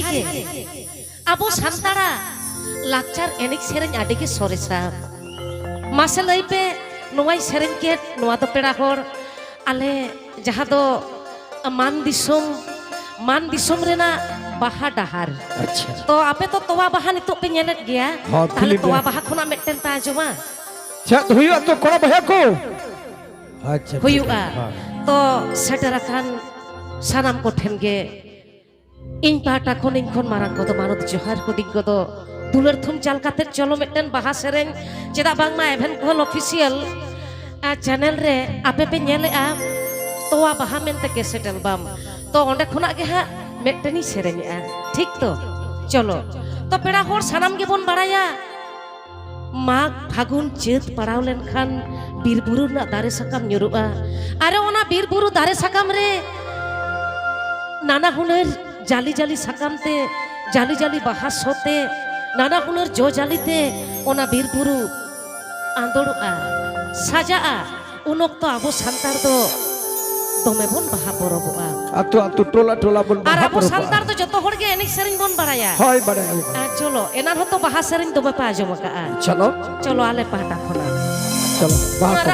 ᱥᱟᱹᱨᱤᱜᱮ ᱟᱵᱚ ᱥᱟᱱᱛᱟᱲᱟᱜ ᱞᱟᱠᱪᱟᱨ ᱮᱱᱮᱡ ᱥᱮᱨᱮᱧ ᱟᱹᱰᱤ ᱜᱮ ᱥᱚᱨᱮᱥᱟ ᱢᱟᱥᱮ ᱞᱟᱹᱭ ᱯᱮ ᱱᱚᱣᱟᱭ ᱥᱮᱨᱮᱧ ᱠᱮᱫ ᱱᱚᱣᱟ ᱫᱚ ᱯᱮᱲᱟ ᱦᱚᱲ ᱟᱞᱮ ᱡᱟᱦᱟᱸ ᱫᱚ मान दिसोम रेना बाहा डहार अच्छा तो आपे तो तोवा बाहा नितो पे नेलेत गया हाँ, ताले फिल्म तोवा में। बाहा खुना मेटन ता आजमा अच्छा तो हुई तो कोड़ा भैया को अच्छा हुयुआ तो सेटराखान सानाम को ठेनगे इन पाटा खन इन खन मारांग को तो मानत जोहार को दिग को तो दुलर थुम चाल काते चलो मेटन बाहा सेरेन चेदा बांगमा एभेन कोल ऑफिशियल चैनल रे आपे पे नेले आ तोवा बाहा मेनते कैसेट एल्बम तो ओंडे खुना गे हा मेटनी सेरेन आ ठीक तो चलो तो पेड़ा होर सानाम गे बोन बाड़ाया माघ फागुन चेत पड़ाव लेन खान बीरबुरु ना दारे साकाम nyuruआ अरे ओना बीरबुरु दारे साकाम रे नाना हुनर जाली जाली साकाम ते जाली जाली बाहा सोते नाना हुनर जो जाली ते ओना बीरबुरु आंदोड़आ साजाआ उन ऑक्तो आबो सांतार दो दोमे बोन बाहा परबआ अतो टोला टोला बोल और आबो सांतार तो जतो होड़ गे एनिक सेरिन बोन बाड़ाया हाय बड़ा चलो एनार हतो बाहा सेरिन दोबे पा आजम का चलो चलो आले पाटा खोना चलो बाहर